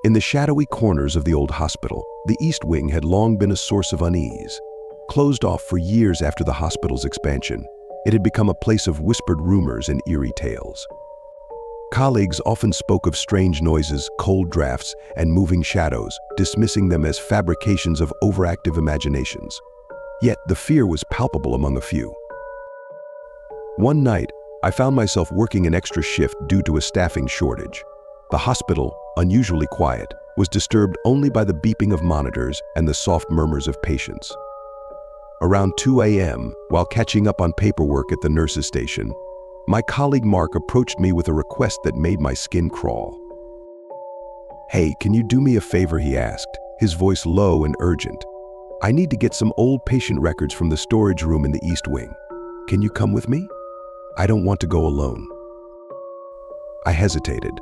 In the shadowy corners of the old hospital, the East Wing had long been a source of unease. Closed off for years after the hospital's expansion, it had become a place of whispered rumors and eerie tales. Colleagues often spoke of strange noises, cold drafts, and moving shadows, dismissing them as fabrications of overactive imaginations. Yet the fear was palpable among a few. One night, I found myself working an extra shift due to a staffing shortage. The hospital, unusually quiet, was disturbed only by the beeping of monitors and the soft murmurs of patients. Around 2 a.m., while catching up on paperwork at the nurses' station, my colleague Mark approached me with a request that made my skin crawl. "Hey, can you do me a favor?" he asked, his voice low and urgent. "I need to get some old patient records from the storage room in the East Wing. Can you come with me? I don't want to go alone." I hesitated.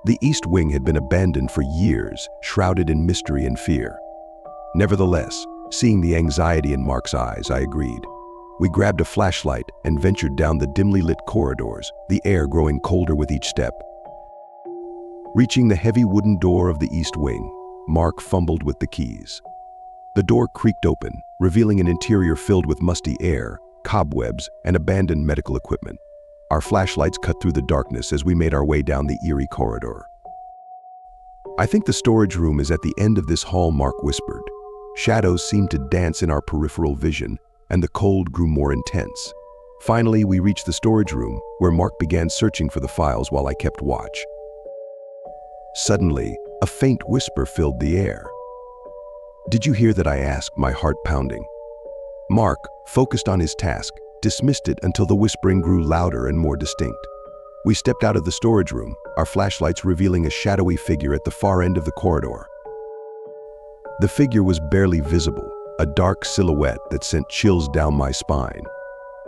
The East Wing had been abandoned for years, shrouded in mystery and fear. Nevertheless, seeing the anxiety in Mark's eyes, I agreed. We grabbed a flashlight and ventured down the dimly lit corridors, the air growing colder with each step. Reaching the heavy wooden door of the East Wing, Mark fumbled with the keys. The door creaked open, revealing an interior filled with musty air, cobwebs, and abandoned medical equipment. Our flashlights cut through the darkness as we made our way down the eerie corridor. "I think the storage room is at the end of this hall," Mark whispered. Shadows seemed to dance in our peripheral vision, and the cold grew more intense. Finally, we reached the storage room, where Mark began searching for the files while I kept watch. Suddenly, a faint whisper filled the air. "Did you hear that?" I asked, my heart pounding. Mark, focused on his task, dismissed it until the whispering grew louder and more distinct. We stepped out of the storage room, our flashlights revealing a shadowy figure at the far end of the corridor. The figure was barely visible, a dark silhouette that sent chills down my spine.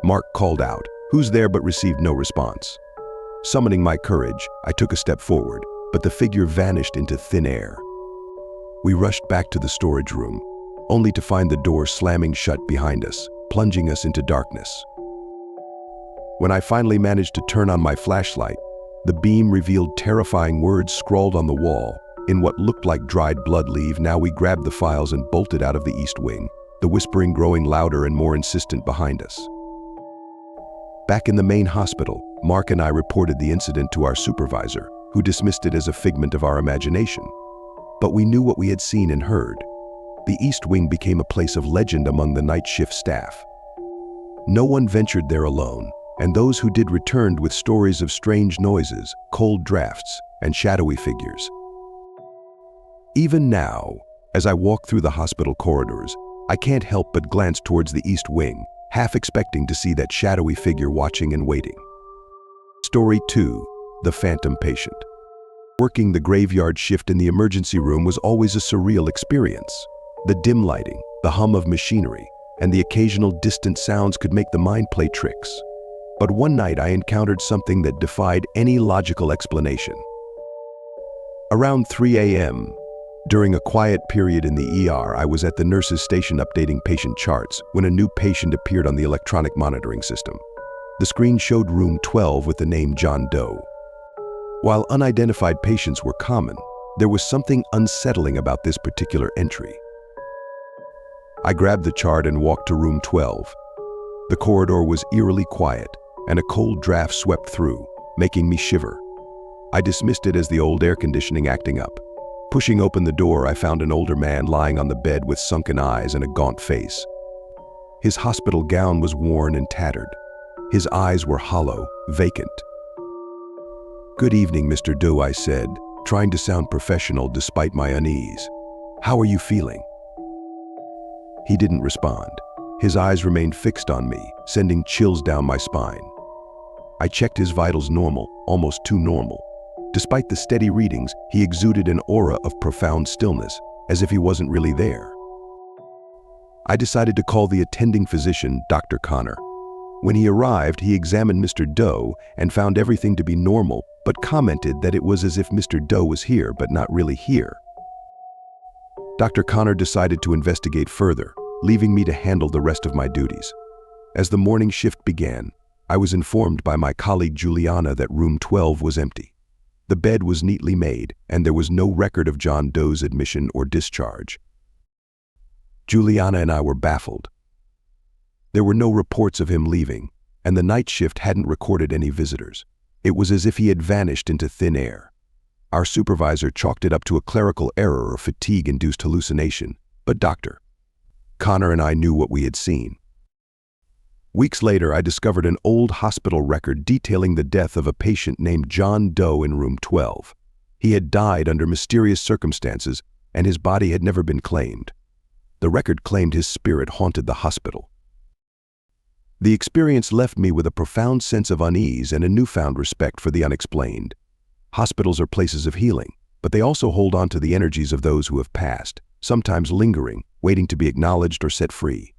Mark called out, "Who's there?" but received no response. Summoning my courage, I took a step forward, but the figure vanished into thin air. We rushed back to the storage room, only to find the door slamming shut behind us, plunging us into darkness. When I finally managed to turn on my flashlight, the beam revealed terrifying words scrawled on the wall. In what looked like dried blood, "Leave now." We grabbed the files and bolted out of the East Wing, the whispering growing louder and more insistent behind us. Back in the main hospital, Mark and I reported the incident to our supervisor, who dismissed it as a figment of our imagination. But we knew what we had seen and heard. The East Wing became a place of legend among the night shift staff. No one ventured there alone, and those who did returned with stories of strange noises, cold drafts, and shadowy figures. Even now, as I walk through the hospital corridors, I can't help but glance towards the East Wing, half expecting to see that shadowy figure watching and waiting. Story 2: The Phantom Patient. Working the graveyard shift in the emergency room was always a surreal experience. The dim lighting, the hum of machinery, and the occasional distant sounds could make the mind play tricks. But one night I encountered something that defied any logical explanation. Around 3 a.m., during a quiet period in the ER, I was at the nurses' station updating patient charts when a new patient appeared on the electronic monitoring system. The screen showed room 12 with the name John Doe. While unidentified patients were common, there was something unsettling about this particular entry. I grabbed the chart and walked to room 12. The corridor was eerily quiet, and a cold draft swept through, making me shiver. I dismissed it as the old air conditioning acting up. Pushing open the door, I found an older man lying on the bed with sunken eyes and a gaunt face. His hospital gown was worn and tattered. His eyes were hollow, vacant. "Good evening, Mr. Doe," I said, trying to sound professional despite my unease. "How are you feeling?" He didn't respond. His eyes remained fixed on me, sending chills down my spine. I checked his vitals normal, almost too normal. Despite the steady readings, he exuded an aura of profound stillness, as if he wasn't really there. I decided to call the attending physician, Dr. Connor. When he arrived, he examined Mr. Doe and found everything to be normal, but commented that it was as if Mr. Doe was here, but not really here. Dr. Connor decided to investigate further, leaving me to handle the rest of my duties. As the morning shift began, I was informed by my colleague Juliana that room 12 was empty. The bed was neatly made, and there was no record of John Doe's admission or discharge. Juliana and I were baffled. There were no reports of him leaving, and the night shift hadn't recorded any visitors. It was as if he had vanished into thin air. Our supervisor chalked it up to a clerical error or fatigue-induced hallucination, but Dr. Connor and I knew what we had seen. Weeks later, I discovered an old hospital record detailing the death of a patient named John Doe in room 12. He had died under mysterious circumstances, and his body had never been claimed. The record claimed his spirit haunted the hospital. The experience left me with a profound sense of unease and a newfound respect for the unexplained. Hospitals are places of healing, but they also hold on to the energies of those who have passed, sometimes lingering, waiting to be acknowledged or set free.